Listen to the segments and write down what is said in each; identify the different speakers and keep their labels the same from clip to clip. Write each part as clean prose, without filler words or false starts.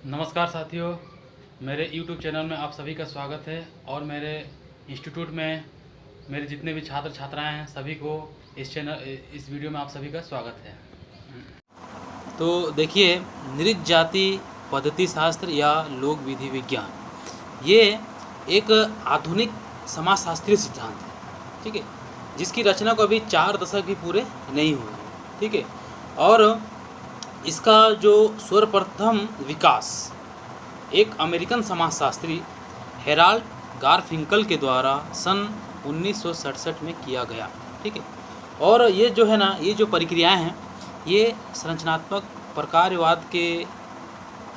Speaker 1: नमस्कार साथियों, मेरे YouTube चैनल में आप सभी का स्वागत है। और मेरे इंस्टीट्यूट में मेरे जितने भी छात्र छात्राएं हैं सभी को इस वीडियो में आप सभी का स्वागत है। तो देखिए, नृत्य जाति पद्धति शास्त्र या लोक विधि विज्ञान ये एक आधुनिक समाजशास्त्रीय सिद्धांत है, ठीक है, जिसकी रचना को अभी 4 दशक भी पूरे नहीं हुए, ठीक है। और इसका जो सर्वप्रथम विकास एक अमेरिकन समाजशास्त्री हेराल्ड गारफिंकल के द्वारा सन 1967 में किया गया, ठीक है। और ये जो है ना, ये जो प्रक्रियाएं हैं ये संरचनात्मक प्रकारवाद के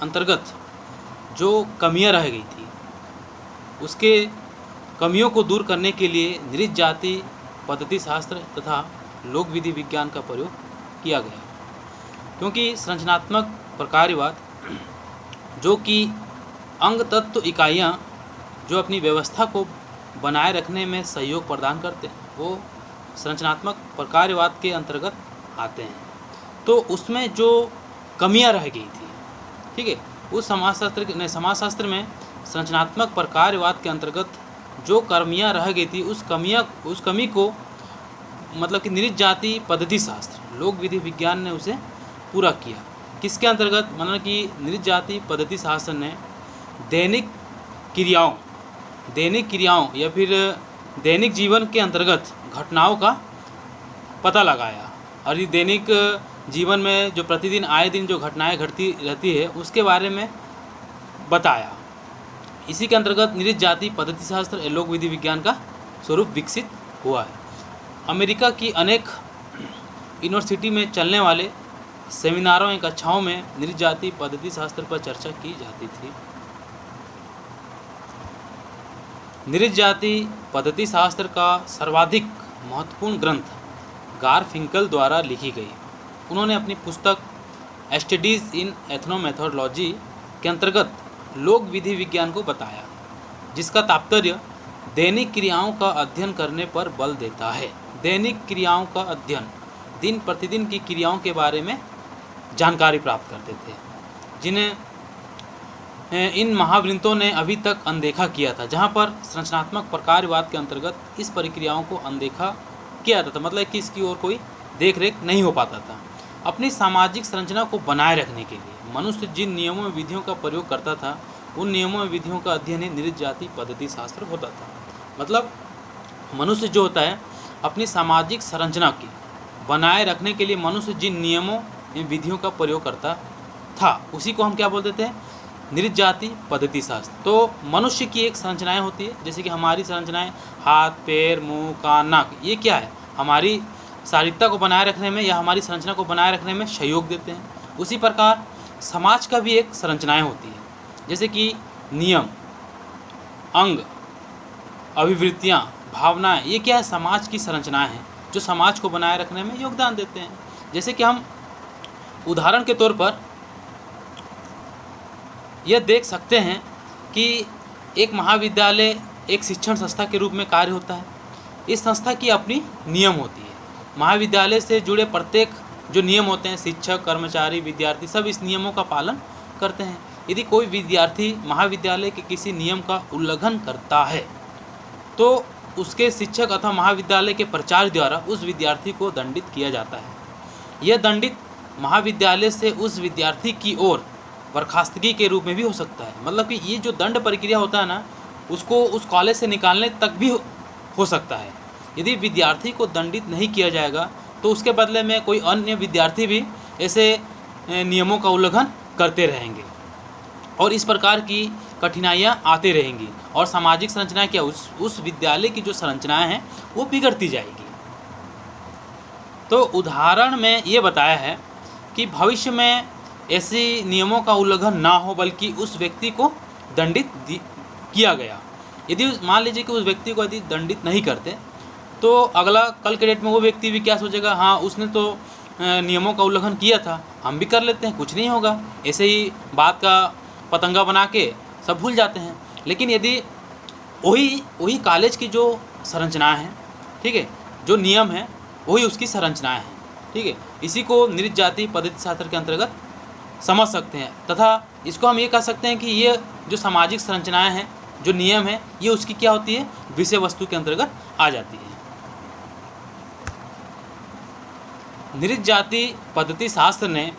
Speaker 1: अंतर्गत जो कमियां रह गई थी उसके कमियों को दूर करने के लिए नृत्य जाति पद्धति शास्त्र तथा लोक विधि विज्ञान का प्रयोग किया गया। क्योंकि संरचनात्मक प्रकारवाद जो कि अंग तत्व इकाइयाँ जो अपनी व्यवस्था को बनाए रखने में सहयोग प्रदान करते हैं वो संरचनात्मक प्रकारवाद के अंतर्गत आते हैं। तो उसमें जो कमियां रह गई थी, ठीक है, उस समाजशास्त्र में संरचनात्मक प्रकारवाद के अंतर्गत जो कमियां रह गई थी उस कमी को मतलब कि नृत्य जाति पद्धति शास्त्र लोक विधि विज्ञान ने उसे पूरा किया। किसके अंतर्गत? मतलब कि नृत्य जाति पद्धति शास्त्र ने दैनिक क्रियाओं या फिर दैनिक जीवन के अंतर्गत घटनाओं का पता लगाया। और ये दैनिक जीवन में जो प्रतिदिन आए दिन जो घटनाएं घटती रहती है उसके बारे में बताया। इसी के अंतर्गत नृत्य जाति पद्धति शास्त्र लोक विधि विज्ञान का स्वरूप विकसित हुआ है। अमेरिका की अनेक यूनिवर्सिटी में चलने वाले सेमिनारों या कक्षाओं में नृत्य जाति पद्धति शास्त्र पर चर्चा की जाती थी। नृत्य जाति पद्धति शास्त्र का सर्वाधिक महत्वपूर्ण ग्रंथ गारफिंकल द्वारा लिखी गई। उन्होंने अपनी पुस्तक स्टडीज इन एथनोमेथोडोलॉजी के अंतर्गत लोक विधि विज्ञान को बताया, जिसका तात्पर्य दैनिक क्रियाओं का अध्ययन करने पर बल देता है। दैनिक क्रियाओं का अध्ययन दिन प्रतिदिन की क्रियाओं के बारे में जानकारी प्राप्त करते थे, जिन्हें इन महावृंतों ने अभी तक अनदेखा किया था। जहाँ पर संरचनात्मक प्रकारवाद के अंतर्गत इस प्रक्रियाओं को अनदेखा किया जाता था, मतलब कि इसकी ओर कोई देख रेख नहीं हो पाता था। अपनी सामाजिक संरचना को बनाए रखने के लिए मनुष्य जिन नियमों में विधियों का प्रयोग करता था उन नियमों में विधियों का अध्ययन ही नृत्य जाति पद्धति शास्त्र होता था। मतलब मनुष्य जो होता है अपनी सामाजिक संरचना की बनाए रखने के लिए मनुष्य जिन नियमों इन विधियों का प्रयोग करता था उसी को हम क्या बोलते थे? नृत्य जाति पद्धति शास्त्र। तो मनुष्य की एक संरचनाएं होती है, जैसे कि हमारी संरचनाएं हाथ पैर मुंह कान नाक, ये क्या है? हमारी शारीरिकता को बनाए रखने में या हमारी संरचना को बनाए रखने में सहयोग देते हैं। उसी प्रकार समाज का भी एक संरचनाएं होती है, जैसे कि नियम, अंग, अभिवृत्तियाँ, भावनाएँ, ये क्या है? समाज की संरचनाएँ हैं जो समाज को बनाए रखने में योगदान देते हैं। जैसे कि हम उदाहरण के तौर पर यह देख सकते हैं कि एक महाविद्यालय एक शिक्षण संस्था के रूप में कार्य होता है। इस संस्था की अपनी नियम होती है। महाविद्यालय से जुड़े प्रत्येक जो नियम होते हैं, शिक्षक, कर्मचारी, विद्यार्थी सब इस नियमों का पालन करते हैं। यदि कोई विद्यार्थी महाविद्यालय के किसी नियम का उल्लंघन करता है तो उसके शिक्षक अथवा महाविद्यालय के प्राचार्य द्वारा उस विद्यार्थी को दंडित किया जाता है। यह दंडित महाविद्यालय से उस विद्यार्थी की ओर बर्खास्तगी के रूप में भी हो सकता है। मतलब कि ये जो दंड प्रक्रिया होता है ना, उसको उस कॉलेज से निकालने तक भी हो सकता है। यदि विद्यार्थी को दंडित नहीं किया जाएगा तो उसके बदले में कोई अन्य विद्यार्थी भी ऐसे नियमों का उल्लंघन करते रहेंगे और इस प्रकार की कठिनाइयाँ आते रहेंगी और सामाजिक संरचना क्या, उस विद्यालय की जो संरचनाएँ हैं वो बिगड़ती जाएगी। तो उदाहरण में ये बताया है कि भविष्य में ऐसे नियमों का उल्लंघन ना हो बल्कि उस व्यक्ति को दंडित किया गया। यदि मान लीजिए कि उस व्यक्ति को यदि दंडित नहीं करते तो अगला कल के डेट में वो व्यक्ति भी क्या सोचेगा, हाँ उसने तो नियमों का उल्लंघन किया था, हम भी कर लेते हैं, कुछ नहीं होगा। ऐसे ही बात का पतंगा बना के सब भूल जाते हैं। लेकिन यदि वही कॉलेज की जो संरचनाएँ हैं, ठीक है, जो नियम है वही उसकी संरचनाएँ हैं, ठीक है, इसी को नृत्य जाति पद्धति शास्त्र के अंतर्गत समझ सकते हैं। तथा इसको हम ये कह सकते हैं कि ये जो सामाजिक संरचनाएं हैं, जो नियम है, ये उसकी क्या होती है, विषय वस्तु के अंतर्गत आ जाती है। नृत्य जाति पद्धति शास्त्र ने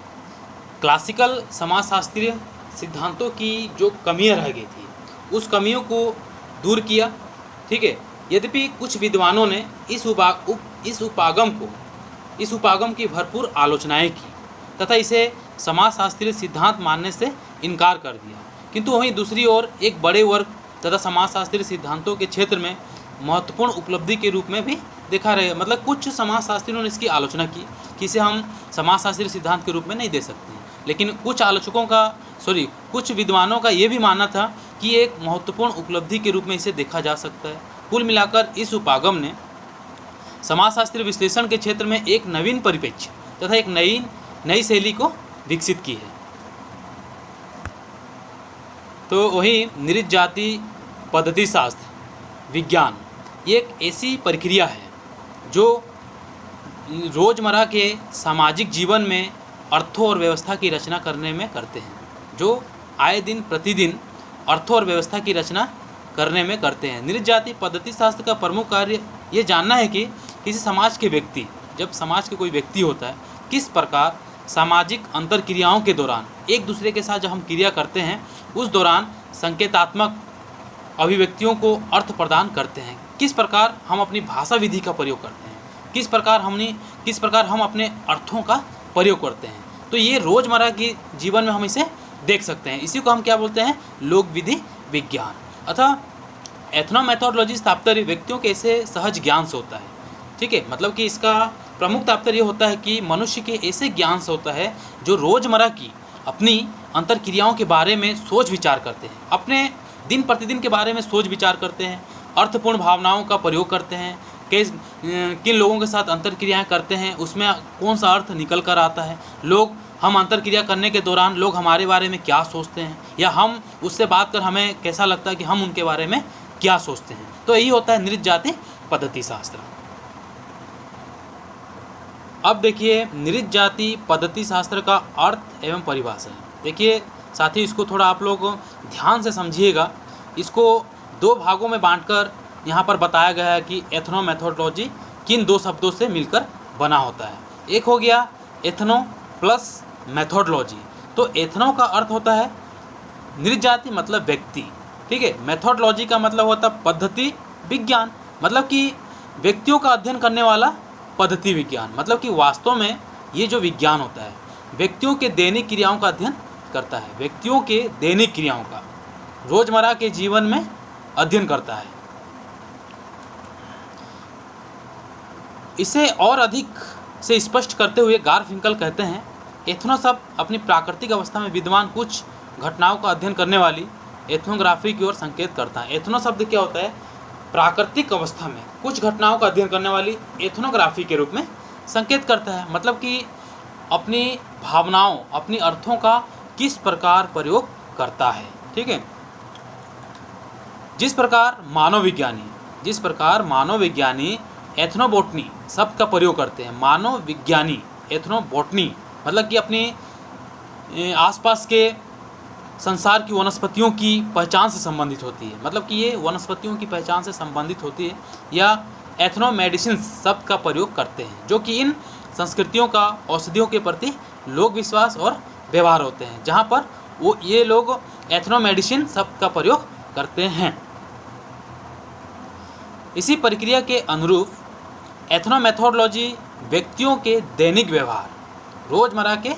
Speaker 1: क्लासिकल समाजशास्त्रीय सिद्धांतों की जो कमियां रह गई थी, उस कमियों को दूर किया। ठीक है, यद्यपि कुछ विद्वानों ने इस उपागम की भरपूर आलोचनाएं की तथा इसे समाजशास्त्रीय सिद्धांत मानने से इनकार कर दिया, किंतु वहीं दूसरी ओर एक बड़े वर्ग तथा समाजशास्त्रीय सिद्धांतों के क्षेत्र में महत्वपूर्ण उपलब्धि के रूप में भी देखा रहे। मतलब कुछ समाजशास्त्रियों ने इसकी आलोचना की कि इसे हम समाजशास्त्रीय सिद्धांत के रूप में नहीं दे सकते, लेकिन कुछ विद्वानों का ये भी मानना था कि एक महत्वपूर्ण उपलब्धि के रूप में इसे देखा जा सकता है। कुल मिलाकर इस उपागम ने समाजशास्त्रीय विश्लेषण के क्षेत्र में एक नवीन परिप्रेक्ष्य तथा एक नई शैली को विकसित की है। तो वही नृत्य जाति पद्धति शास्त्र विज्ञान ये एक ऐसी प्रक्रिया है जो रोज़मर्रा के सामाजिक जीवन में अर्थों और व्यवस्था की रचना करने में करते हैं, जो आए दिन प्रतिदिन अर्थों और व्यवस्था की रचना करने में करते हैं। नृत्य जाति पद्धति शास्त्र का प्रमुख कार्य ये जानना है कि किसी समाज के व्यक्ति, जब समाज के कोई व्यक्ति होता है, किस प्रकार सामाजिक अंतर क्रियाओं के दौरान एक दूसरे के साथ जब हम क्रिया करते हैं उस दौरान संकेतात्मक अभिव्यक्तियों को अर्थ प्रदान करते हैं, किस प्रकार हम अपनी भाषा विधि का प्रयोग करते हैं, किस प्रकार हम अपने अर्थों का प्रयोग करते हैं। तो ये रोज़मर्रा के जीवन में हम इसे देख सकते हैं। इसी को हम क्या बोलते हैं, लोक विधि विज्ञान अथवा एथनोमेथोडोलॉजी तात्पर्य व्यक्तियों के ऐसे सहज ज्ञान से होता है। ठीक है, मतलब कि इसका प्रमुख तात्पर्य होता है कि मनुष्य के ऐसे ज्ञान से होता है जो रोज़मर्रा की अपनी अंतर क्रियाओं के बारे में सोच विचार करते हैं, अपने दिन प्रतिदिन के बारे में सोच विचार करते हैं, अर्थपूर्ण भावनाओं का प्रयोग करते हैं, किन लोगों के साथ अंतर क्रियाएँ करते हैं, उसमें कौन सा अर्थ निकल कर आता है, हम अंतर क्रिया करने के दौरान लोग हमारे बारे में क्या सोचते हैं, या हम उससे बात कर हमें कैसा लगता है कि हम उनके बारे में क्या सोचते हैं। तो यही होता है नृत्य जाति पद्धति शास्त्र। अब देखिए नृत्य जाति पद्धति शास्त्र का अर्थ एवं परिभाषा। देखिए साथी, इसको थोड़ा आप लोग ध्यान से समझिएगा। इसको दो भागों में बांटकर यहाँ पर बताया गया है कि एथनोमेथोडोलॉजी किन दो शब्दों से मिलकर बना होता है। एक हो गया एथनो प्लस मेथोडोलॉजी। तो एथनो का अर्थ होता है नृत्य जाति मतलब व्यक्ति, ठीक है। मेथोडोलॉजी का मतलब होता है पद्धति विज्ञान, मतलब कि व्यक्तियों का अध्ययन करने वाला पद्धति विज्ञान। मतलब कि वास्तव में ये जो विज्ञान होता है व्यक्तियों के दैनिक क्रियाओं का अध्ययन करता है, व्यक्तियों के दैनिक क्रियाओं का रोजमर्रा के जीवन में अध्ययन करता है। इसे और अधिक से स्पष्ट करते हुए गारफिंकल कहते हैं, एथनो शब्द अपनी प्राकृतिक अवस्था में विद्यमान कुछ घटनाओं का अध्ययन करने वाली एथनोग्राफी की ओर संकेत करता है। एथनो शब्द क्या होता है? प्राकृतिक अवस्था में कुछ घटनाओं का अध्ययन करने वाली एथनोग्राफी के रूप में संकेत करता है। मतलब कि अपनी भावनाओं, अपनी अर्थों का किस प्रकार प्रयोग करता है, ठीक है। जिस प्रकार मानव विज्ञानी एथनोबोटनी शब्द का प्रयोग करते हैं, मानव विज्ञानी एथनोबोटनी मतलब कि अपने आसपास के संसार की वनस्पतियों की पहचान से संबंधित होती है, मतलब कि ये वनस्पतियों की पहचान से संबंधित होती है, या एथनोमेडिसिन शब्द का प्रयोग करते हैं, जो कि इन संस्कृतियों का औषधियों के प्रति लोक विश्वास और व्यवहार होते हैं, जहाँ पर ये लोग एथनोमेडिसिन शब्द का प्रयोग करते हैं। इसी प्रक्रिया के अनुरूप एथनोमेथोडोलॉजी व्यक्तियों के दैनिक व्यवहार, रोजमर्रा के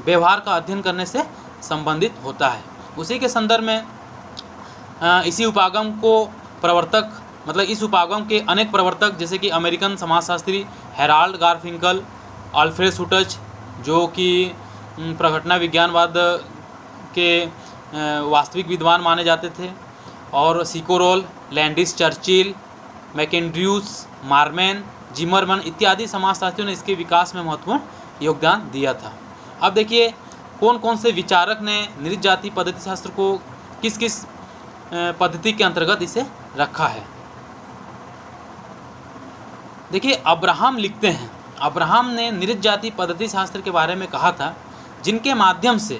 Speaker 1: व्यवहार का अध्ययन करने से संबंधित होता है। उसी के संदर्भ में इसी उपागम को प्रवर्तक, मतलब इस उपागम के अनेक प्रवर्तक जैसे कि अमेरिकन समाजशास्त्री हेराल्ड गारफिंकल, अल्फ्रेड शुटज जो कि प्रघटना विज्ञानवाद के वास्तविक विद्वान माने जाते थे, और सिकोरोल, लैंडिस चर्चिल, मैकेंड्र्यूस, मार्मेन, जिमरमन इत्यादि समाजशास्त्रियों ने इसके विकास में महत्वपूर्ण योगदान दिया था। अब देखिए कौन कौन से विचारक ने नृत्य जाति पद्धति शास्त्र को किस किस पद्धति के अंतर्गत इसे रखा है। देखिए अब्राहम लिखते हैं, अब्राहम ने नृत्य जाति पद्धति शास्त्र के बारे में कहा था, जिनके माध्यम से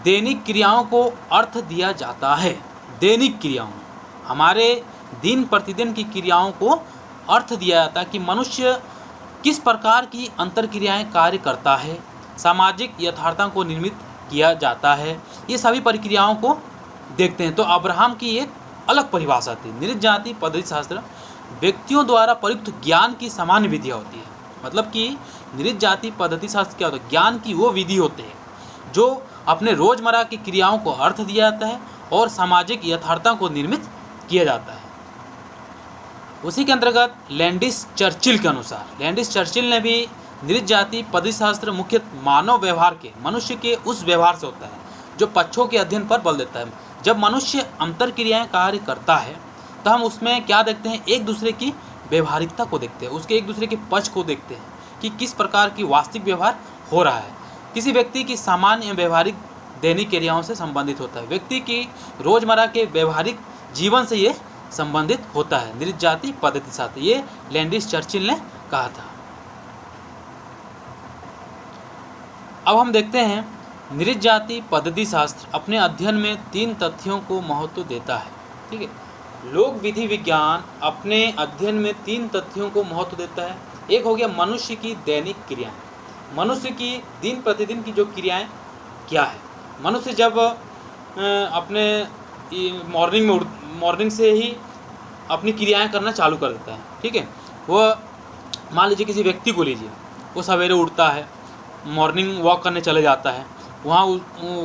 Speaker 1: दैनिक क्रियाओं को अर्थ दिया जाता है। दैनिक क्रियाओं, हमारे दिन प्रतिदिन की क्रियाओं को अर्थ दिया जाता है कि मनुष्य किस प्रकार की अंतर क्रियाएँ कार्य करता है, सामाजिक यथार्थता को निर्मित किया जाता है। ये सभी प्रक्रियाओं को देखते हैं। तो अब्राहम की एक अलग परिभाषा थी। नृत्य जाति पद्धति शास्त्र व्यक्तियों द्वारा प्रयुक्त ज्ञान की सामान्य विधियाँ होती है। मतलब कि नृत्य जाति पद्धति शास्त्र क्या होता है? ज्ञान की वो विधि होते हैं जो अपने रोजमर्रा की क्रियाओं को अर्थ दिया जाता है और सामाजिक यथार्थता को निर्मित किया जाता है। उसी के अंतर्गत लैंडिस चर्चिल के अनुसार, लैंडिस चर्चिल ने भी नृत्य जाति पद्धति शास्त्र मुख्य मानव व्यवहार के, मनुष्य के उस व्यवहार से होता है जो पक्षों के अध्ययन पर बल देता है। जब मनुष्य अंतर क्रियाएँ कार्य करता है तो हम उसमें क्या देखते हैं? एक दूसरे की व्यवहारिकता को देखते हैं, उसके एक दूसरे के पक्ष को देखते हैं कि किस प्रकार की वास्तविक व्यवहार हो रहा है। किसी व्यक्ति की सामान्य व्यवहारिक दैनिक क्रियाओं से संबंधित होता है, व्यक्ति की रोजमर्रा के व्यवहारिक जीवन से ये संबंधित होता है। नृत्य जाति पद्धति शास्त्र, ये लैंडिस चर्चिल ने कहा था। अब हम देखते हैं नृत्य जाति पद्धति शास्त्र अपने अध्ययन में 3 तथ्यों को महत्व देता है। ठीक है, लोक विधि विज्ञान अपने अध्ययन में 3 तथ्यों को महत्व देता है। एक हो गया मनुष्य की दैनिक क्रियाएं, मनुष्य की दिन प्रतिदिन की जो क्रियाएं क्या है। मनुष्य जब अपने मॉर्निंग से ही अपनी क्रियाएं करना चालू कर देता है। ठीक है, वो मान लीजिए किसी व्यक्ति को लीजिए, वो सवेरे उठता है, मॉर्निंग वॉक करने चले जाता है, वहाँ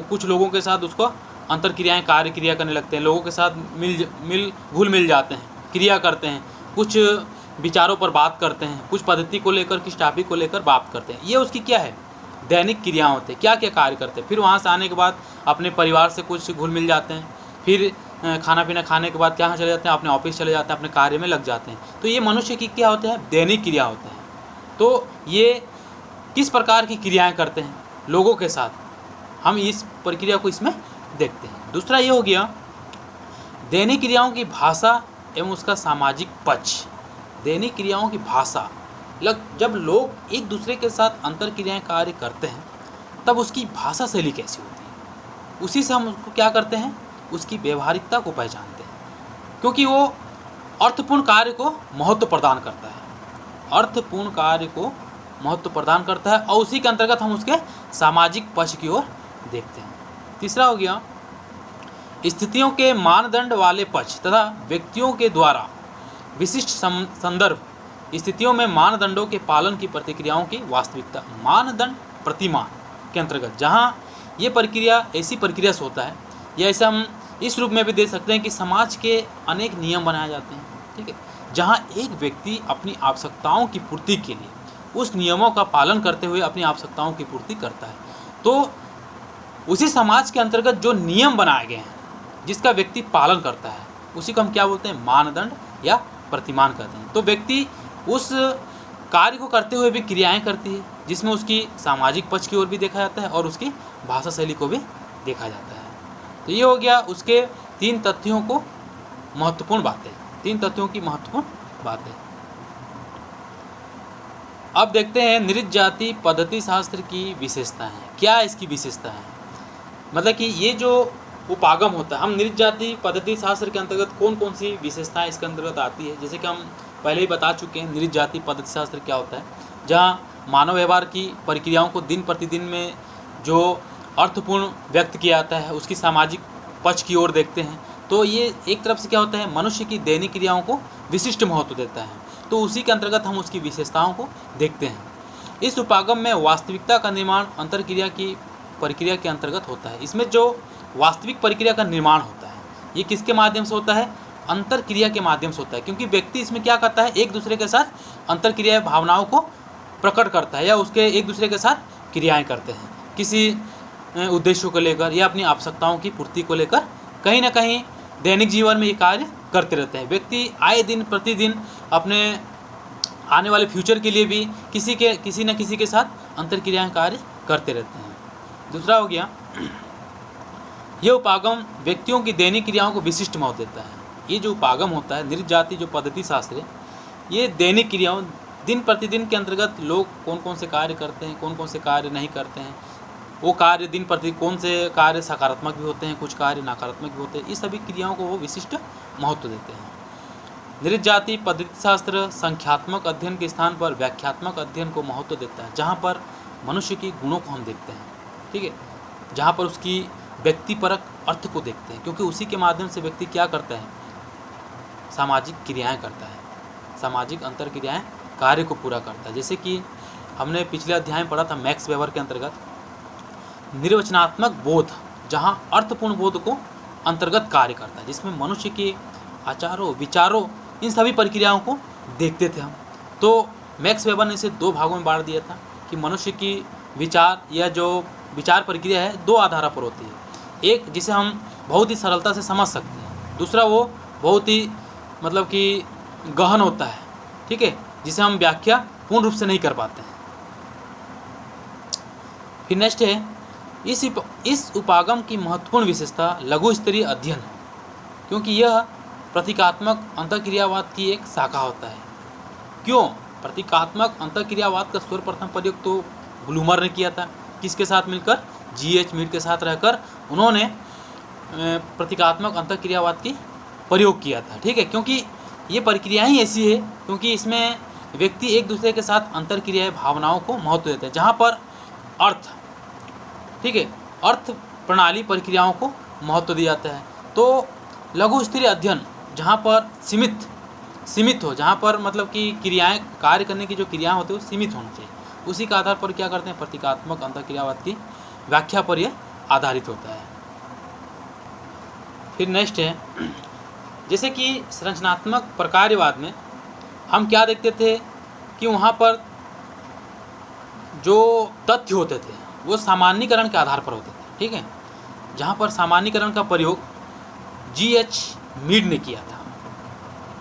Speaker 1: कुछ लोगों के साथ उसको अंतर क्रियाएँ कार्य क्रिया करने लगते हैं, लोगों के साथ घुल मिल जाते हैं, क्रिया करते हैं, कुछ विचारों पर बात करते हैं, कुछ पद्धति को लेकर, किस टॉपिक को लेकर बात करते हैं। ये उसकी क्या है? दैनिक क्रियाएँ होते हैं, क्या क्या कार्य करते हैं। फिर वहाँ से आने के बाद अपने परिवार से कुछ घुल मिल जाते हैं, फिर खाना पीना खाने के बाद क्या चले जाते हैं? अपने ऑफिस चले जाते हैं, अपने कार्य में लग जाते हैं। तो ये मनुष्य की क्या होते हैं? दैनिक क्रिया होते हैं। तो ये किस प्रकार की क्रियाएँ करते हैं लोगों के साथ, हम इस प्रक्रिया को इसमें देखते हैं। दूसरा ये हो गया दैनिक क्रियाओं की भाषा एवं उसका सामाजिक पक्ष। दैनिक क्रियाओं की भाषा, जब लोग एक दूसरे के साथ अंतर क्रियाएँ कार्य करते हैं तब उसकी भाषा शैली कैसी होती है, उसी से हम उसको क्या करते हैं? उसकी व्यवहारिकता को पहचानते हैं, क्योंकि वो अर्थपूर्ण कार्य को महत्व प्रदान करता है, अर्थपूर्ण कार्य को महत्व प्रदान करता है और उसी के अंतर्गत हम उसके सामाजिक पक्ष की ओर देखते हैं। तीसरा हो गया स्थितियों के मानदंड वाले पक्ष तथा व्यक्तियों के द्वारा विशिष्ट संदर्भ स्थितियों में मानदंडों के पालन की प्रतिक्रियाओं की वास्तविकता। मानदंड प्रतिमान के अंतर्गत जहाँ ये प्रक्रिया ऐसी प्रक्रिया से होता है, या ऐसा हम इस रूप में भी दे सकते हैं कि समाज के अनेक नियम बनाए जाते हैं। ठीक है, जहाँ एक व्यक्ति अपनी आवश्यकताओं की पूर्ति के लिए उस नियमों का पालन करते हुए अपनी आवश्यकताओं की पूर्ति करता है, तो उसी समाज के अंतर्गत जो नियम बनाए गए हैं जिसका व्यक्ति पालन करता है, उसी को हम क्या बोलते हैं? मानदंड या प्रतिमान कहते हैं। तो व्यक्ति उस कार्य को करते हुए भी क्रियाएं करती है, जिसमें उसकी सामाजिक पक्ष की ओर भी देखा जाता है और उसकी भाषा शैली को भी देखा जाता है। तो ये हो गया उसके 3 तथ्यों को महत्वपूर्ण बातें, 3 तथ्यों की महत्वपूर्ण बातें। अब देखते हैं नृत्य जाति पद्धति शास्त्र की विशेषताएं। क्या इसकी विशेषता है? मतलब कि ये जो उपागम होता है, हम नृत्य जाति पद्धति शास्त्र के अंतर्गत कौन कौन सी विशेषताएं इसके अंतर्गत आती है, जैसे कि हम पहले ही बता चुके हैं नृत्य जाति पद्धति शास्त्र क्या होता है, जहाँ मानव व्यवहार की प्रक्रियाओं को दिन प्रतिदिन में जो अर्थपूर्ण व्यक्त किया जाता है उसकी सामाजिक पक्ष की ओर देखते हैं। तो ये एक तरफ से क्या होता है? मनुष्य की दैनिक क्रियाओं को विशिष्ट महत्व देता है, तो उसी के अंतर्गत हम उसकी विशेषताओं को देखते हैं। इस उपागम में वास्तविकता का निर्माण अंतर क्रिया की प्रक्रिया के अंतर्गत होता है। इसमें जो वास्तविक प्रक्रिया का निर्माण होता है ये किसके माध्यम से होता है? अंतर क्रिया के माध्यम से होता है, क्योंकि व्यक्ति इसमें क्या करता है? एक दूसरे के साथ अंतर क्रिया भावनाओं को प्रकट करता है या उसके एक दूसरे के साथ क्रियाएं करते हैं, किसी उद्देश्यों को लेकर या अपनी आवश्यकताओं की पूर्ति को लेकर कहीं ना कहीं दैनिक जीवन में ये कार्य करते रहते हैं। व्यक्ति आए दिन प्रतिदिन अपने आने वाले फ्यूचर के लिए भी किसी न किसी के साथ अंतर क्रियाएं कार्य करते रहते हैं। दूसरा हो गया ये उपागम व्यक्तियों की दैनिक क्रियाओं को विशिष्ट महत्व देता है। ये जो उपागम होता है नृत्य जाति जो पद्धति शास्त्र है, ये दैनिक क्रियाओं दिन प्रतिदिन के अंतर्गत लोग कौन कौन से कार्य करते हैं, कौन कौन से कार्य नहीं करते हैं, वो कार्य दिन प्रति कौन से कार्य सकारात्मक भी होते हैं, कुछ कार्य नकारात्मक भी होते हैं, इस सभी क्रियाओं को वो विशिष्ट महत्व देते हैं। नृत्य जाति पद्धति शास्त्र संख्यात्मक अध्ययन के स्थान पर व्याख्यात्मक अध्ययन को महत्व देता है, जहाँ पर मनुष्य के गुणों को हम देखते हैं, ठीक है, जहाँ पर उसकी व्यक्तिपरक अर्थ को देखते हैं, क्योंकि उसी के माध्यम से व्यक्ति क्या करता है, सामाजिक क्रियाएं करता है, सामाजिक अंतर क्रियाएं कार्य को पूरा करता है। जैसे कि हमने पिछले अध्याय में पढ़ा था मैक्स वेबर के अंतर्गत निर्वचनात्मक बोध, जहाँ अर्थपूर्ण बोध को अंतर्गत कार्य करता है, जिसमें मनुष्य के आचारों विचारों इन सभी प्रक्रियाओं को देखते थे हम। तो मैक्स वेबर ने इसे दो भागों में बांट दिया था कि मनुष्य की विचार या जो विचार प्रक्रिया है दो आधारों पर होती है। एक जिसे हम बहुत ही सरलता से समझ सकते हैं, दूसरा वो बहुत ही मतलब कि गहन होता है, ठीक है, जिसे हम व्याख्या पूर्ण रूप से नहीं कर पाते हैं। फिर नेक्स्ट है इस उपागम की महत्वपूर्ण विशेषता लघु स्तरीय अध्ययन है, क्योंकि यह प्रतीकात्मक अंतःक्रियावाद की एक शाखा होता है। क्यों? प्रतीकात्मक अंतःक्रियावाद का सर्वप्रथम प्रयोग तो ब्लूमर ने किया था, किसके साथ मिलकर, G.H. मीड के साथ रहकर उन्होंने प्रतीकात्मक अंतःक्रियावाद की प्रयोग किया था, ठीक है, क्योंकि ये प्रक्रिया ही ऐसी है, क्योंकि इसमें व्यक्ति एक दूसरे के साथ अंतर्क्रियाएं भावनाओं को महत्व देते हैं, जहाँ पर अर्थ, ठीक है, अर्थ प्रणाली प्रक्रियाओं को महत्व दिया जाता है। तो लघु स्तरीय अध्ययन जहाँ पर सीमित हो, जहाँ पर मतलब कि क्रियाएं कार्य करने की जो क्रियाएं होती है वो सीमित होना चाहिए, उसी के आधार पर क्या करते हैं, प्रतीकात्मक अंतःक्रियावाद की व्याख्या पर यह आधारित होता है। फिर नेक्स्ट है जैसे कि संरचनात्मक प्रकार्यवाद में हम क्या देखते थे कि वहाँ पर जो तथ्य होते थे वो सामान्यीकरण के आधार पर होते थे, ठीक है, जहाँ पर सामान्यीकरण का प्रयोग G.H. मीड ने किया था,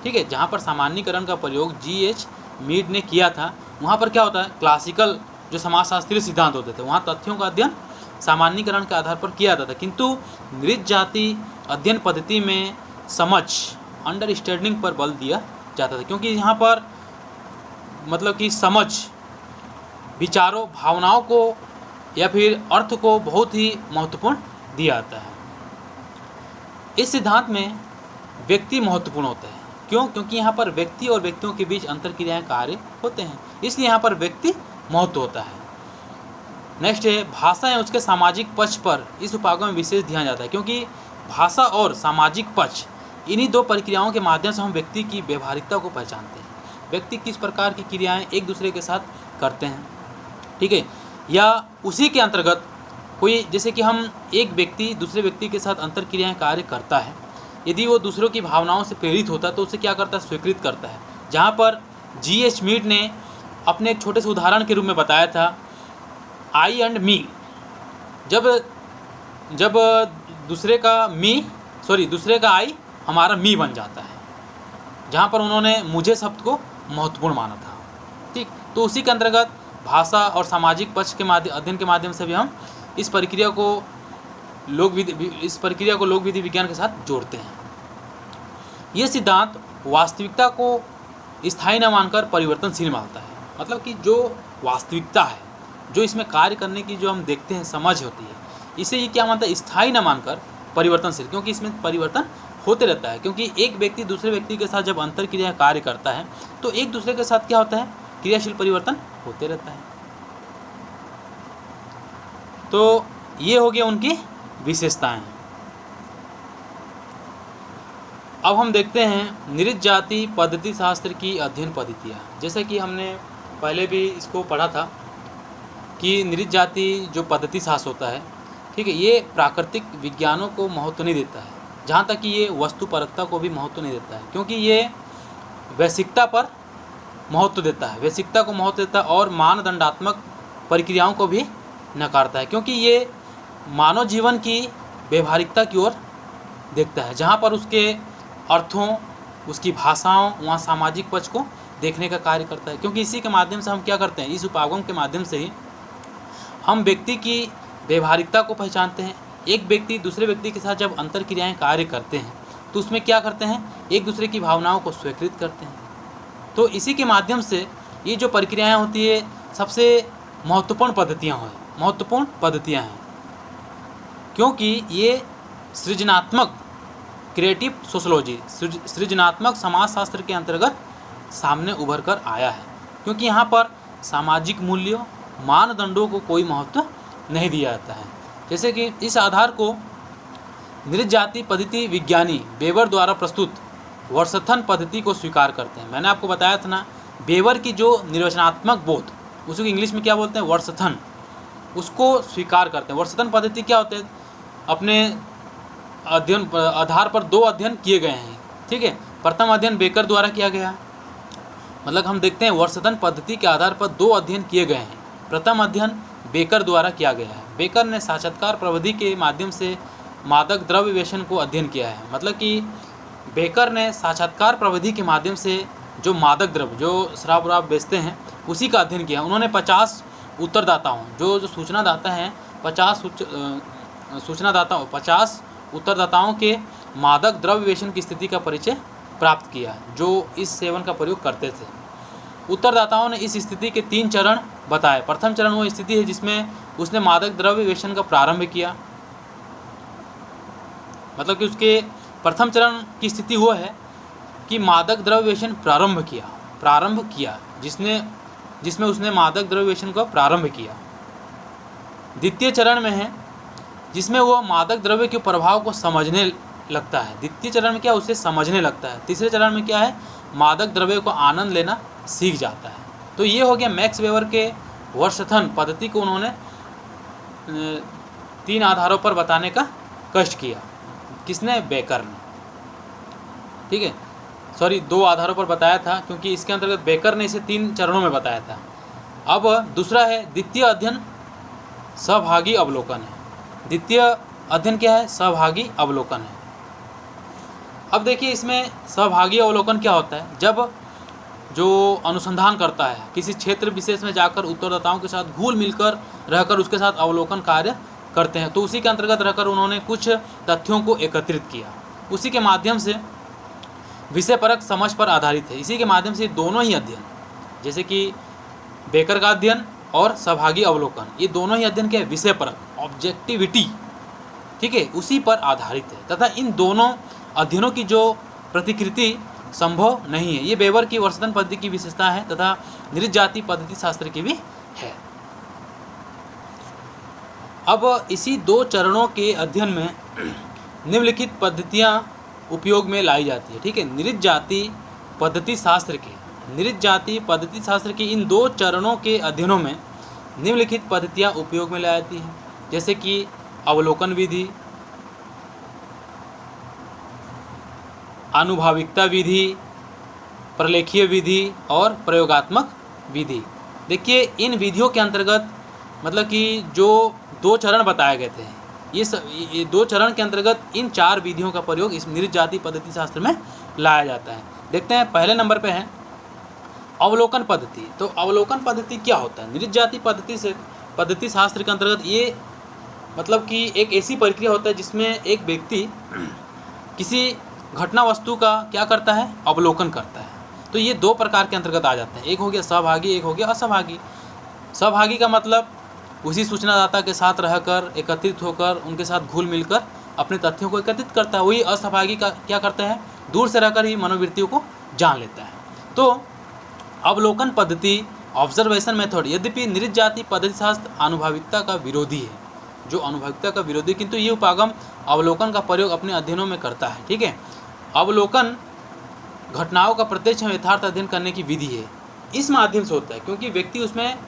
Speaker 1: ठीक है, जहाँ पर सामान्यीकरण का प्रयोग G.H. मीड ने किया था, वहाँ पर क्या होता है, क्लासिकल जो समाजशास्त्रीय सिद्धांत होते थे वहाँ तथ्यों का अध्ययन सामान्यीकरण के आधार पर किया जाता था, किंतु नृत्य जाति अध्ययन पद्धति में समझ अंडरस्टैंडिंग पर बल दिया जाता था, क्योंकि यहाँ पर मतलब कि समझ विचारों भावनाओं को या फिर अर्थ को बहुत ही महत्वपूर्ण दिया जाता है। इस सिद्धांत में व्यक्ति महत्वपूर्ण होता है, क्यों? क्योंकि यहाँ पर व्यक्ति और व्यक्तियों के बीच अंतर्क्रियाएं कार्य होते हैं, इसलिए यहाँ पर व्यक्ति महत्व होता है। नेक्स्ट है भाषा या उसके सामाजिक पक्ष पर इस उपागम में विशेष ध्यान जाता है, क्योंकि भाषा और सामाजिक पक्ष इन्हीं दो प्रक्रियाओं के माध्यम से हम व्यक्ति की व्यवहारिकता को पहचानते हैं, व्यक्ति किस प्रकार की क्रियाएं एक दूसरे के साथ करते हैं, ठीक है, या उसी के अंतर्गत कोई जैसे कि हम एक व्यक्ति दूसरे व्यक्ति के साथ अंतर क्रियाएँ कार्य करता है, यदि वो दूसरों की भावनाओं से प्रेरित होता है तो उसे क्या करता है, स्वीकृत करता है। जहाँ पर G.H. मीड ने अपने एक छोटे से उदाहरण के रूप में बताया था आई एंड मी, जब दूसरे का आई हमारा मी बन जाता है, जहाँ पर उन्होंने मुझे शब्द को महत्वपूर्ण माना था, ठीक। तो उसी के अंतर्गत भाषा और सामाजिक पक्ष के अध्ययन के माध्यम से भी हम इस प्रक्रिया को लोक विधि विज्ञान के साथ जोड़ते हैं। ये सिद्धांत वास्तविकता को स्थायी न मानकर परिवर्तनशील मानता है, मतलब कि जो वास्तविकता है, जो इसमें कार्य करने की जो हम देखते हैं समझ होती है, इसे ये क्या मानता है, स्थायी न मानकर परिवर्तनशील, क्योंकि इसमें परिवर्तन होते रहता है, क्योंकि एक व्यक्ति दूसरे व्यक्ति के साथ जब अंतर क्रिया कार्य करता है तो एक दूसरे के साथ क्या होता है, क्रियाशील परिवर्तन होते रहता है। तो ये हो गया उनकी विशेषताएं। अब हम देखते हैं नृत्य जाति पद्धति शास्त्र की अध्ययन पद्धतियाँ। जैसे कि हमने पहले भी इसको पढ़ा था कि नृत्य जाति जो पद्धति शास्त्र होता है, ठीक है, ये प्राकृतिक विज्ञानों को महत्व नहीं देता है, जहाँ तक कि ये वस्तुपरकता को भी महत्व नहीं देता है, क्योंकि ये वैश्विकता पर महत्व देता है, वैश्विकता को महत्व देता है और मानदंडात्मक प्रक्रियाओं को भी नकारता है, क्योंकि ये मानव जीवन की व्यवहारिकता की ओर देखता है, जहाँ पर उसके अर्थों, उसकी भाषाओं, वहाँ सामाजिक पक्ष को देखने का कार्य करता है। क्योंकि इसी के माध्यम से हम क्या करते हैं, इस उपागम के माध्यम से ही हम व्यक्ति की व्यवहारिकता को पहचानते हैं। एक व्यक्ति दूसरे व्यक्ति के साथ जब अंतर क्रियाएँ कार्य करते हैं तो उसमें क्या करते हैं, एक दूसरे की भावनाओं को स्वीकृत करते हैं। तो इसी के माध्यम से ये जो प्रक्रियाएँ होती है सबसे महत्वपूर्ण पद्धतियाँ हैं, महत्वपूर्ण पद्धतियाँ हैं, क्योंकि ये सृजनात्मक क्रिएटिव सोशोलॉजी सृजनात्मक समाजशास्त्र के अंतर्गत सामने उभर कर आया है, क्योंकि यहाँ पर सामाजिक मूल्यों मानदंडों को कोई महत्व नहीं दिया जाता है। जैसे कि इस आधार को नृत्य जाति पद्धति विज्ञानी बेवर द्वारा प्रस्तुत वर्षथन पद्धति को स्वीकार करते हैं। मैंने आपको बताया था ना, बेवर की जो निर्वचनात्मक बोध, उसको इंग्लिश में क्या बोलते हैं, वर्षथन, उसको स्वीकार करते हैं। वर्षथन पद्धति क्या होते हैं, अपने अध्ययन आधार पर 2 अध्ययन किए गए हैं, ठीक है। प्रथम अध्ययन बेकर द्वारा किया गया, मतलब हम देखते हैं वर्षथन पद्धति के आधार पर 2 अध्ययन किए गए हैं। प्रथम अध्ययन बेकर द्वारा किया गया है। बेकर ने साक्षात्कार प्रविधि के माध्यम से मादक द्रव्य व्यसन को अध्ययन किया है, मतलब कि बेकर ने साक्षात्कार प्रविधि के माध्यम से जो मादक द्रव्य, जो शराब वराब बेचते हैं, उसी का अध्ययन किया। उन्होंने 50 उत्तरदाताओं, जो सूचनादाता हैं, 50 उत्तरदाताओं के मादक द्रव्य व्यसन की स्थिति का परिचय प्राप्त किया, जो इस सेवन का प्रयोग करते थे। उत्तरदाताओं ने इस स्थिति के 3 चरण बताए। प्रथम चरण वो स्थिति है जिसमें उसने मादक द्रव्य व्यसन का प्रारंभ किया, मतलब कि उसके प्रथम चरण की स्थिति वो है कि मादक द्रव्य व्यसन प्रारंभ किया, जिसमें उसने मादक द्रव्य व्यसन को प्रारंभ किया। द्वितीय चरण में है जिसमें वो मादक द्रव्य के प्रभाव को समझने लगता है। द्वितीय चरण में क्या, उसे समझने लगता है। तीसरे चरण में क्या है, मादक द्रव्य को आनंद लेना सीख जाता है। तो ये हो गया मैक्स वेबर के वर्षथन पद्धति को उन्होंने 3 आधारों पर बताने का कष्ट किया। किसने, बेकर ने, ठीक है। सॉरी, 2 आधारों पर बताया था, क्योंकि इसके अंतर्गत बेकर ने इसे 3 चरणों में बताया था। अब दूसरा है द्वितीय अध्ययन सहभागी अवलोकन है। द्वितीय अध्ययन क्या है, सहभागी अवलोकन है। अब देखिए इसमें सहभागी अवलोकन क्या होता है, जब जो अनुसंधान करता है किसी क्षेत्र विशेष में जाकर उत्तरदाताओं के साथ घुल मिलकर रहकर उसके साथ अवलोकन कार्य करते हैं, तो उसी के अंतर्गत रहकर उन्होंने कुछ तथ्यों को एकत्रित किया। उसी के माध्यम से विषयपरक समझ पर आधारित है। इसी के माध्यम से दोनों ही अध्ययन, जैसे कि बेकर का अध्ययन और सहभागी अवलोकन, ये दोनों ही अध्ययन के विषयपरक, ऑब्जेक्टिविटी, ठीक है, उसी पर आधारित है तथा इन दोनों अध्ययनों की जो प्रतिकृति संभव नहीं है। ये बेवर की वर्षथन पद्धति की विशेषता है तथा नृत्य जाति पद्धति शास्त्र की भी है। अब इसी 2 चरणों के अध्ययन में निम्नलिखित पद्धतियाँ उपयोग में लाई जाती है, ठीक है। नृत्य जाति पद्धति शास्त्र की इन 2 चरणों के अध्ययनों में निम्नलिखित पद्धतियाँ उपयोग में लाई जाती हैं, जैसे कि अवलोकन विधि, आनुभाविकता विधि, प्रलेखीय विधि और प्रयोगात्मक विधि। देखिए इन विधियों के अंतर्गत, मतलब कि जो 2 चरण बताए गए थे, ये 2 चरण के अंतर्गत इन 4 विधियों का प्रयोग इस नृत्य जाति पद्धति शास्त्र में लाया जाता है। देखते हैं, पहले नंबर पे है अवलोकन पद्धति। तो अवलोकन पद्धति क्या होता है? नृत्य जाति पद्धति शास्त्र के अंतर्गत ये मतलब कि एक ऐसी प्रक्रिया होता है जिसमें एक व्यक्ति किसी घटना वस्तु का क्या करता है, अवलोकन करता है। तो ये 2 प्रकार के अंतर्गत आ जाते हैं, एक हो गया सहभागी, एक हो गया असहभागी। सहभागी का मतलब उसी सूचनादाता के साथ रहकर एकत्रित होकर उनके साथ घुल मिलकर अपने तथ्यों को एकत्रित करता है। वही असहभागी का क्या करता है, दूर से रहकर ही मनोवृत्तियों को जान लेता है। तो अवलोकन पद्धति, ऑब्जर्वेशन मेथड, यद्यपि नृत्य जाति पद्धति शास्त्र अनुभविकता का विरोधी है, जो अनुभविकता का विरोधी, किंतु ये उपागम अवलोकन का प्रयोग अपने अध्ययनों में करता है, ठीक है। अवलोकन घटनाओं का प्रत्यक्ष यथार्थ अध्ययन करने की विधि है। इस माध्यम से होता है क्योंकि व्यक्ति उसमें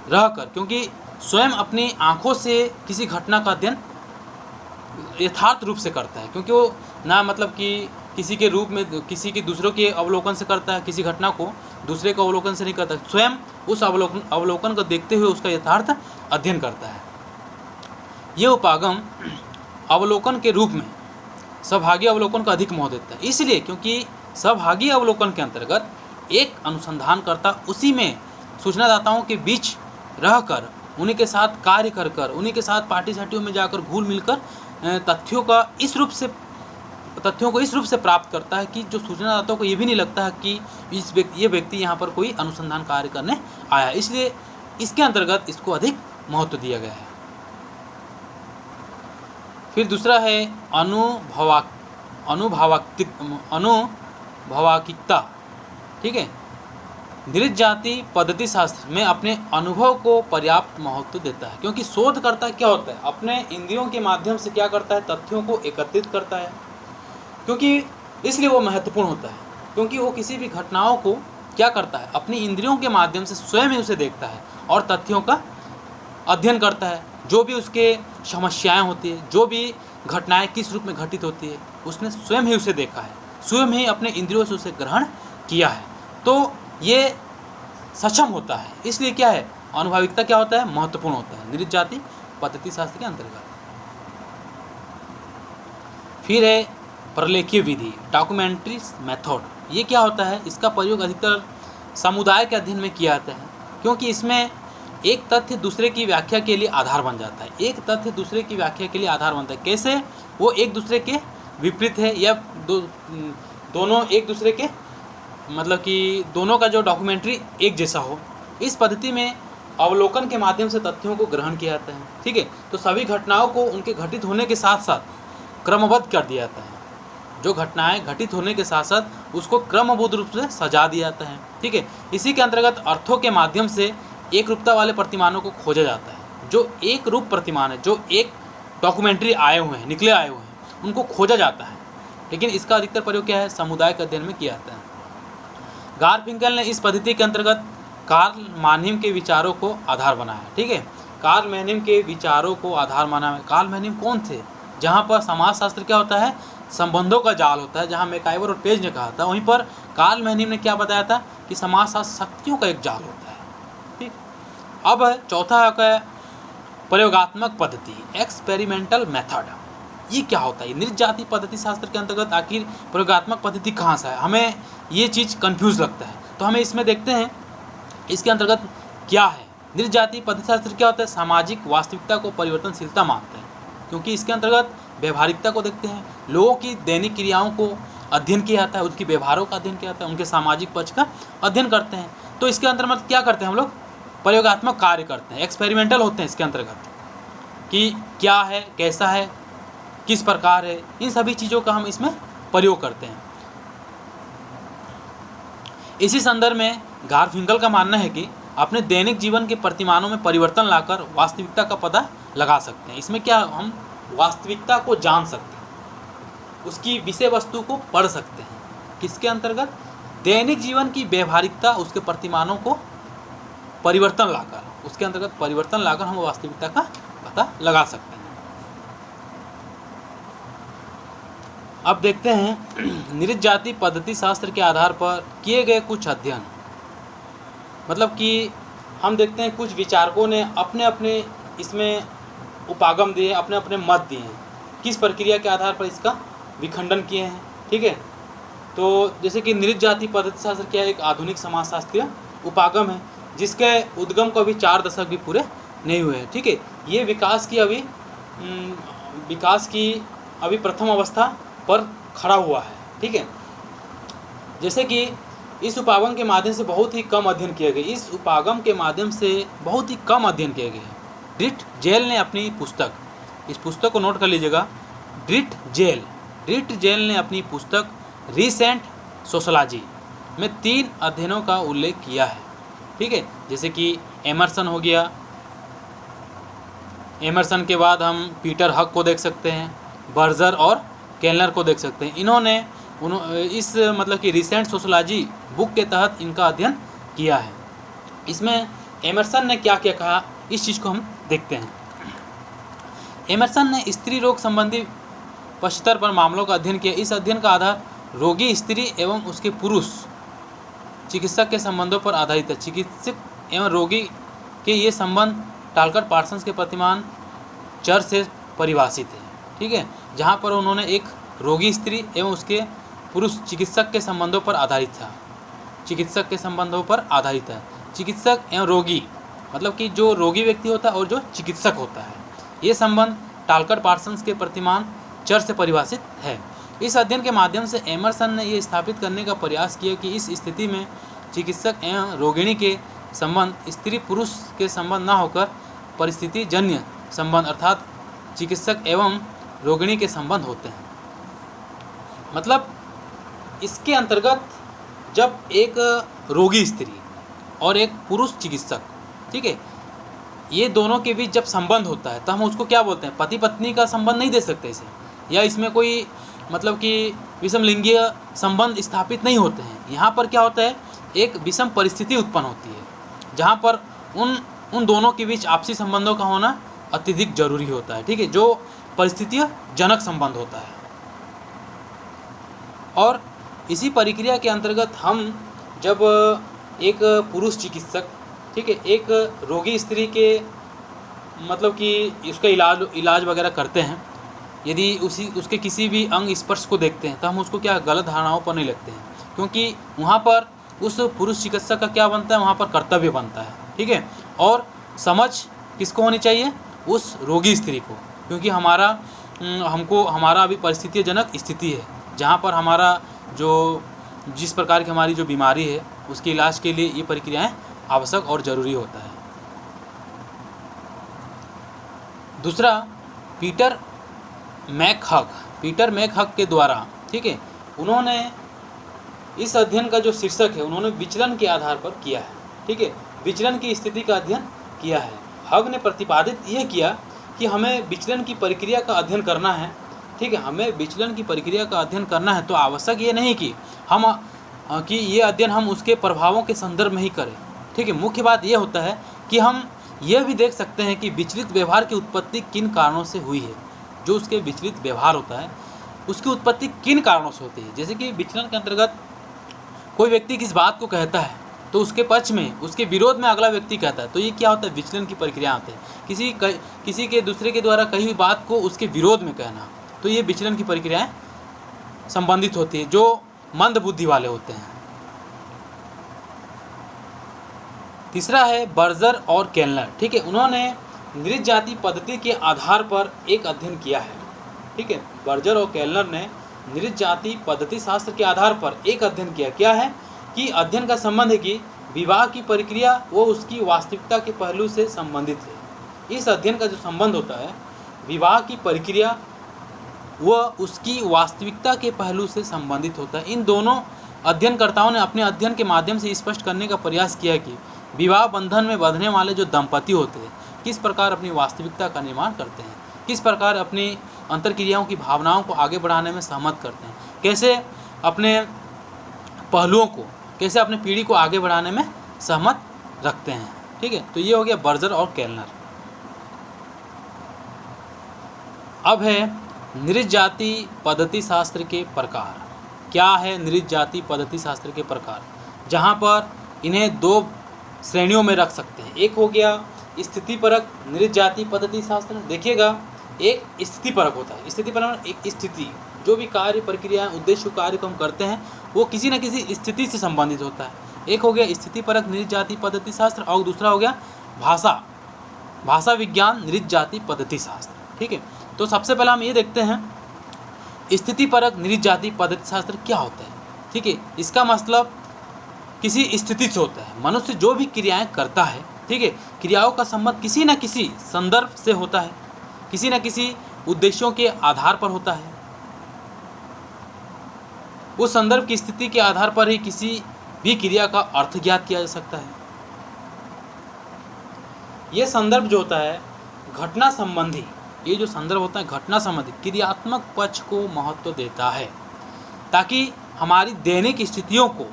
Speaker 1: रहकर, क्योंकि स्वयं अपनी आँखों से किसी घटना का अध्ययन यथार्थ रूप से करता है, क्योंकि वो ना मतलब कि किसी के रूप में, किसी के दूसरों के अवलोकन से करता है, किसी घटना को दूसरे के अवलोकन से नहीं करता, स्वयं उस अवलोकन को देखते हुए उसका यथार्थ अध्ययन करता है। ये उपागम अवलोकन के रूप में सहभागी अवलोकन का अधिक महत्व देता है, इसलिए क्योंकि सहभागी अवलोकन के अंतर्गत एक अनुसंधानकर्ता उसी में सूचनादाताओं के बीच रहकर उन्हीं के साथ कार्य कर कर, उन्हीं के साथ पार्टी साटियों में जाकर घुल मिलकर तथ्यों को इस रूप से प्राप्त करता है कि जो सूचनादाताओं को ये भी नहीं लगता है कि ये व्यक्ति यहाँ पर कोई अनुसंधान कार्य करने आया है। इसलिए इसके अंतर्गत इसको अधिक महत्व दिया गया है। फिर दूसरा है अनुभवात्मकता। ठीक है, नृत्य जाति पद्धति शास्त्र में अपने अनुभव को पर्याप्त महत्व देता है, क्योंकि शोधकर्ता क्या होता है, अपने इंद्रियों के माध्यम से क्या करता है, तथ्यों को एकत्रित करता है। क्योंकि इसलिए वो महत्वपूर्ण होता है, क्योंकि वो किसी भी घटनाओं को क्या करता है, अपनी इंद्रियों के माध्यम से स्वयं ही उसे देखता है और तथ्यों का अध्ययन करता है। जो भी उसके समस्याएं होती है, जो भी घटनाएं किस रूप में घटित होती है, उसने स्वयं ही उसे देखा है, स्वयं ही अपने इंद्रियों से उसे ग्रहण किया है, तो ये सक्षम होता है। इसलिए क्या है, अनुभविकता क्या होता है, महत्वपूर्ण होता है नृत्य जाति पद्धति शास्त्र के अंतर्गत। फिर है प्रलेखीय विधि, डॉक्यूमेंट्री मेथड। ये क्या होता है, इसका प्रयोग अधिकतर समुदाय के अध्ययन में किया जाता है, क्योंकि इसमें एक तथ्य दूसरे की व्याख्या के लिए आधार बन जाता है। एक तथ्य दूसरे की व्याख्या के लिए आधार बनता है। कैसे, वो एक दूसरे के विपरीत है या दोनों एक दूसरे के मतलब कि दोनों का जो डॉक्यूमेंट्री एक जैसा हो। इस पद्धति में अवलोकन के माध्यम से तथ्यों को ग्रहण किया जाता है। ठीक है, तो सभी घटनाओं को उनके घटित होने के साथ साथ क्रमबद्ध कर दिया जाता है। जो घटनाएं घटित होने के साथ साथ उसको क्रमबद्ध रूप से सजा दिया जाता है। ठीक है, इसी के अंतर्गत अर्थों के माध्यम से एक रूपता वाले प्रतिमानों को खोजा जाता है। जो एक रूप प्रतिमान है, जो एक डॉक्यूमेंट्री आए हुए हैं, निकले आए हुए हैं, उनको खोजा जाता है। लेकिन इसका अधिकतर प्रयोग क्या है, समुदाय के अध्ययन में किया जाता है। गारफिंकल ने इस पद्धति के अंतर्गत कार्ल मानहिम के विचारों को आधार बनाया। ठीक है, कार्ल मानहिम के विचारों को आधार माना है। कार्ल मानहिम कौन थे, जहाँ पर समाजशास्त्र क्या होता है, संबंधों का जाल होता है। जहाँ मैकाइवर और पेज ने कहा था, वहीं पर कार्ल मानहिम ने क्या बताया था कि समाजशास्त्र शक्तियों का एक जाल होता है। ठीक, अब चौथा है प्रयोगात्मक पद्धति, एक्सपेरिमेंटल मेथड। ये क्या होता है, नृत्य जाति पद्धति शास्त्र के अंतर्गत आखिर प्रयोगात्मक पद्धति कहाँ से है, हमें ये चीज़ कंफ्यूज लगता है। तो हमें इसमें देखते हैं इसके अंतर्गत क्या है। नृत्य जाति पद्धति शास्त्र क्या होता है, सामाजिक वास्तविकता को परिवर्तनशीलता मानते हैं, क्योंकि इसके अंतर्गत व्यवहारिकता को देखते हैं। लोगों की दैनिक क्रियाओं को अध्ययन किया जाता है, उनके व्यवहारों का अध्ययन किया जाता है, उनके सामाजिक पक्ष का अध्ययन करते हैं। तो इसके अंतर्गत क्या करते हैं, हम लोग प्रयोगात्मक कार्य करते हैं, एक्सपेरिमेंटल होते हैं इसके अंतर्गत, कि क्या है, कैसा है, किस प्रकार है, इन सभी चीज़ों का हम इसमें प्रयोग करते हैं। इसी संदर्भ में गारफिंकल का मानना है कि अपने दैनिक जीवन के प्रतिमानों में परिवर्तन लाकर वास्तविकता का पता लगा सकते हैं। इसमें क्या, हम वास्तविकता को जान सकते हैं, उसकी विषय वस्तु को पढ़ सकते हैं। किसके अंतर्गत, दैनिक जीवन की व्यवहारिकता, उसके प्रतिमानों को परिवर्तन लाकर, उसके अंतर्गत परिवर्तन लाकर हम वास्तविकता का पता लगा सकते हैं। अब देखते हैं नृत्य जाति पद्धति शास्त्र के आधार पर किए गए कुछ अध्ययन। मतलब कि हम देखते हैं कुछ विचारकों ने अपने अपने इसमें उपागम दिए, अपने अपने मत दिए हैं, किस प्रक्रिया के आधार पर इसका विखंडन किए हैं। ठीक है, तो जैसे कि नृत्य जाति पद्धति शास्त्र क्या है, एक आधुनिक समाजशास्त्रीय उपागम है, जिसके उद्गम को अभी 4 दशक भी पूरे नहीं हुए हैं। ठीक है, ये विकास की अभी प्रथम अवस्था पर खड़ा हुआ है। ठीक है, जैसे कि इस उपागम के माध्यम से बहुत ही कम अध्ययन किए गए, इस उपागम के माध्यम से बहुत ही कम अध्ययन किए गए। ड्रिट जेल ने अपनी पुस्तक, इस पुस्तक को नोट कर लीजिएगा, ड्रिट जेल ने अपनी पुस्तक रीसेंट सोशलॉजी में 3 अध्ययनों का उल्लेख किया है। ठीक है, जैसे कि एमर्सन हो गया, एमर्सन के बाद हम पीटर हक को देख सकते हैं, बर्जर और केलनर को देख सकते हैं। इन्होंने इस मतलब कि रिसेंट सोशलॉजी बुक के तहत इनका अध्ययन किया है। इसमें एमर्सन ने क्या क्या कहा, इस चीज़ को हम देखते हैं। एमर्सन ने स्त्री रोग संबंधी पश्चतर पर मामलों का अध्ययन किया। इस अध्ययन का आधार रोगी स्त्री एवं उसके पुरुष चिकित्सक के संबंधों पर आधारित है। चिकित्सक एवं रोगी के ये संबंध टालकर पार्सन्स के प्रतिमान चर से परिभाषित है। ठीक है, जहाँ पर उन्होंने एक रोगी स्त्री एवं उसके पुरुष चिकित्सक के संबंधों पर आधारित था, चिकित्सक के संबंधों पर आधारित है। चिकित्सक एवं रोगी मतलब कि जो रोगी व्यक्ति होता है और जो चिकित्सक होता है, ये संबंध टालकर पार्सन्स के प्रतिमान चर से परिभाषित है। इस अध्ययन के माध्यम से एमर्सन ने ये स्थापित करने का प्रयास किया कि इस स्थिति में चिकित्सक एवं रोगिणी के संबंध स्त्री पुरुष के संबंध न होकर परिस्थिति जन्य संबंध अर्थात चिकित्सक एवं रोगिणी के संबंध होते हैं। मतलब इसके अंतर्गत जब एक रोगी स्त्री और एक पुरुष चिकित्सक, ठीक है, ये दोनों के बीच जब संबंध होता है तो हम उसको क्या बोलते हैं, पति पत्नी का संबंध नहीं दे सकते इसे, या इसमें कोई मतलब कि विषमलिंगीय संबंध स्थापित नहीं होते हैं। यहाँ पर क्या होता है, एक विषम परिस्थिति उत्पन्न होती है जहाँ पर उन दोनों के बीच आपसी संबंधों का होना अत्यधिक जरूरी होता है, ठीक है, जो परिस्थितियों जनक संबंध होता है। और इसी प्रक्रिया के अंतर्गत हम जब एक पुरुष चिकित्सक, ठीक है, एक रोगी स्त्री के मतलब कि उसका इलाज वगैरह करते हैं, यदि उसके किसी भी अंग स्पर्श को देखते हैं तो हम उसको क्या गलत धारणाओं पर नहीं लगते हैं, क्योंकि वहाँ पर उस पुरुष चिकित्सक का क्या बनता है, वहाँ पर कर्तव्य बनता है, ठीक है। और समझ किसको होनी चाहिए, उस रोगी स्त्री को, क्योंकि हमारा अभी परिस्थिति जनक स्थिति है जहाँ पर हमारा जिस प्रकार की हमारी जो बीमारी है उसके इलाज के लिए ये प्रक्रियाएं आवश्यक और ज़रूरी होता है। दूसरा, पीटर मैकहक के द्वारा, ठीक है, उन्होंने इस अध्ययन का जो शीर्षक है उन्होंने विचलन के आधार पर किया है, ठीक है, विचलन की स्थिति का अध्ययन किया है। हग ने प्रतिपादित यह किया कि हमें विचलन की प्रक्रिया का अध्ययन करना है, ठीक है, हमें विचलन की प्रक्रिया का अध्ययन करना है तो आवश्यक ये नहीं कि ये अध्ययन हम उसके प्रभावों के संदर्भ में ही करें, ठीक है। मुख्य बात ये होता है कि हम यह भी देख सकते हैं कि विचलित व्यवहार की उत्पत्ति किन कारणों से हुई है। जो उसके विचलित व्यवहार होता है उसकी उत्पत्ति किन कारणों से होती है। जैसे कि विचलन के अंतर्गत कोई व्यक्ति किस बात को कहता है तो उसके पक्ष में, उसके विरोध में अगला व्यक्ति कहता है, तो ये क्या होता है, विचलन की प्रक्रिया आती है। किसी के दूसरे के द्वारा कही हुई बात को उसके विरोध में कहना, तो ये विचलन की प्रक्रियाएं संबंधित होती है जो मंद बुद्धि वाले होते हैं। तीसरा है बर्जर और केल्नर, ठीक है, उन्होंने नृत्य जाति पद्धति के आधार पर एक अध्ययन किया है, ठीक है। बर्जर और केल्नर ने नृत्य जाति पद्धति शास्त्र के आधार पर एक अध्ययन किया। क्या है कि अध्ययन का संबंध है कि विवाह की प्रक्रिया वो उसकी वास्तविकता के पहलू से संबंधित है। इस अध्ययन का जो संबंध होता है, विवाह की प्रक्रिया वह उसकी वास्तविकता के पहलू से संबंधित होता है। इन दोनों अध्ययनकर्ताओं ने अपने अध्ययन के माध्यम से स्पष्ट करने का प्रयास किया कि विवाह बंधन में बंधने वाले जो दंपति होते हैं किस प्रकार अपनी वास्तविकता का निर्माण करते हैं, किस प्रकार अपनी अंतर्क्रियाओं की भावनाओं को आगे बढ़ाने में सहमत करते हैं, कैसे अपने पहलुओं को, कैसे अपने पीढ़ी को आगे बढ़ाने में सहमत रखते हैं, ठीक है। तो ये हो गया बर्जर और केल्नर। अब है नृत्य जाति पद्धति शास्त्र के प्रकार। क्या है नृत्य जाति पद्धति शास्त्र के प्रकार, जहाँ पर इन्हें दो श्रेणियों में रख सकते हैं। एक हो गया स्थितिपरक नृत्य जाति पद्धति शास्त्र। देखिएगा, एक स्थितिपरक होता है। स्थितिपरक एक स्थिति, जो भी कार्य प्रक्रिया उद्देश्य कार्य को हम करते हैं वो किसी न किसी स्थिति से संबंधित होता है। एक हो गया स्थितिपरक नृत्य जाति पद्धति शास्त्र और दूसरा हो गया भाषा विज्ञान नृत्य जाति पद्धति शास्त्र, ठीक है। तो सबसे पहले हम ये देखते हैं स्थितिपरक नृत्य जाति पद्धति शास्त्र क्या होता है, ठीक है। इसका मतलब किसी स्थिति से होता है। मनुष्य जो भी क्रियाएं करता है, ठीक है, क्रियाओं का संबंध किसी न किसी संदर्भ से होता है, किसी न किसी उद्देश्यों के आधार पर होता है। उस संदर्भ की स्थिति के आधार पर ही किसी भी क्रिया का अर्थ ज्ञात किया जा सकता है। यह संदर्भ जो होता है घटना संबंधी, ये जो संदर्भ होता है घटना संबंधी क्रियात्मक पक्ष को महत्व देता है, ताकि हमारी दैनिक स्थितियों को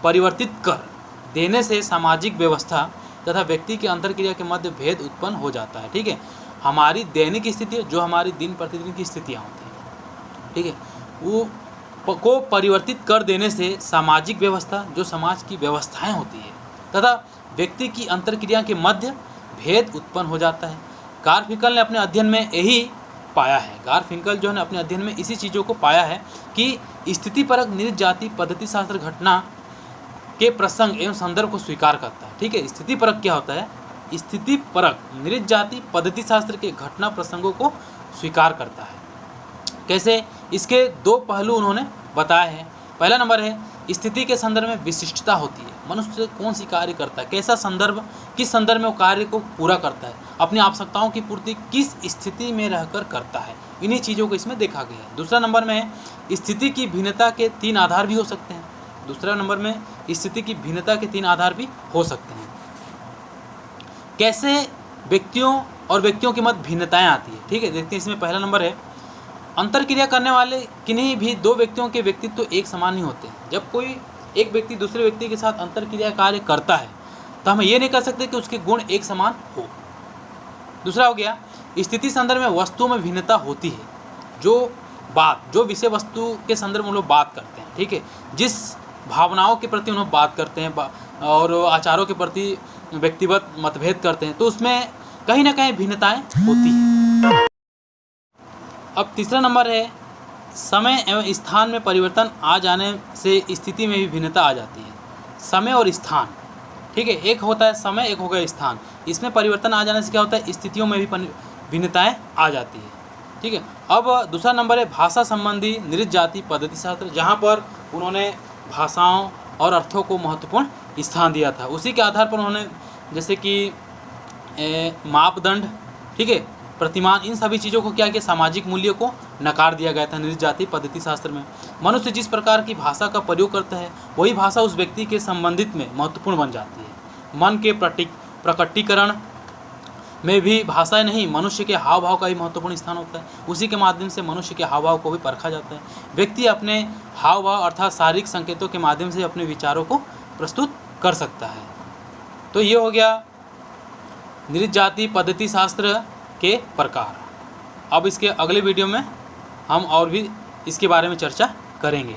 Speaker 1: परिवर्तित कर देने से सामाजिक व्यवस्था तथा व्यक्ति के अंतर्क्रिया के मध्य भेद उत्पन्न हो जाता है, ठीक है। हमारी दैनिक स्थिति जो हमारी दिन प्रतिदिन की स्थितियाँ होती हैं, ठीक है, वो को परिवर्तित कर देने से सामाजिक व्यवस्था जो समाज की व्यवस्थाएं होती है तथा व्यक्ति की अंतर्क्रिया के मध्य भेद उत्पन्न हो जाता है। गारफिंकल ने अपने अध्ययन में यही पाया है। गारफिंकल जो है अपने अध्ययन में इसी चीज़ों को पाया है कि स्थितिपरक नृत्य जाति पद्धति शास्त्र घटना के प्रसंग एवं संदर्भ को स्वीकार करता है, ठीक है। स्थितिपरक क्या होता है, स्थितिपरक नृत्य जाति पद्धति शास्त्र के घटना प्रसंगों को स्वीकार करता है। कैसे, इसके दो पहलू उन्होंने बताए हैं। पहला नंबर है स्थिति के संदर्भ में विशिष्टता होती है। मनुष्य कौन सी कार्य करता है, कैसा संदर्भ किस संदर्भ में वो कार्य को पूरा करता है, अपनी आवश्यकताओं की पूर्ति किस स्थिति में रहकर करता है, इन्हीं चीज़ों को इसमें देखा गया है। दूसरा नंबर में स्थिति की भिन्नता के 3 आधार भी हो सकते हैं। दूसरा नंबर में स्थिति की भिन्नता के 3 आधार भी हो सकते हैं। कैसे व्यक्तियों के मध्य भिन्नताएं आती है, ठीक है, देखते हैं। इसमें पहला नंबर है, अंतरक्रिया करने वाले किन्हीं भी 2 व्यक्तियों के व्यक्तित्व तो एक समान नहीं होते। जब कोई एक व्यक्ति दूसरे व्यक्ति के साथ अंतरक्रिया कार्य करता है तो हम ये नहीं कर सकते कि उसके गुण एक समान हो। दूसरा हो गया, स्थिति संदर्भ में वस्तुओं में भिन्नता होती है। जो विषय वस्तु के संदर्भ में लोग बात करते हैं, ठीक है, जिस भावनाओं के प्रति उन्होंने बात करते हैं और आचारों के प्रति व्यक्तिगत मतभेद करते हैं, तो उसमें कहीं ना कहीं भिन्नताएं होती हैं। अब तीसरा नंबर है, समय एवं स्थान में परिवर्तन आ जाने से स्थिति में भी भिन्नता आ जाती है। समय और स्थान, ठीक है, एक होता है समय, एक होगा स्थान। इसमें परिवर्तन आ जाने से क्या होता है, स्थितियों में भी भिन्नताएं आ जाती है, ठीक है। अब दूसरा नंबर है, भाषा संबंधी नृत्य जाति पद्धति शास्त्र, जहाँ पर उन्होंने भाषाओं और अर्थों को महत्वपूर्ण स्थान दिया था। उसी के आधार पर उन्होंने जैसे कि मापदंड, ठीक है, प्रतिमान, इन सभी चीज़ों को क्या किया, सामाजिक मूल्यों को नकार दिया गया था नृत्य जाति पद्धति शास्त्र में। मनुष्य जिस प्रकार की भाषा का प्रयोग करता है वही भाषा उस व्यक्ति के संबंधित में महत्वपूर्ण बन जाती है। मन के प्रकटीकरण में भी भाषा नहीं, मनुष्य के हाव भाव का भी महत्वपूर्ण स्थान होता है। उसी के माध्यम से मनुष्य के हाव भाव को भी परखा जाता है। व्यक्ति अपने हाव भाव अर्थात शारीरिक संकेतों के माध्यम से अपने विचारों को प्रस्तुत कर सकता है। तो ये हो गया नृत्य जाति पद्धति शास्त्र के प्रकार। अब इसके अगले वीडियो में हम और भी इसके बारे में चर्चा करेंगे।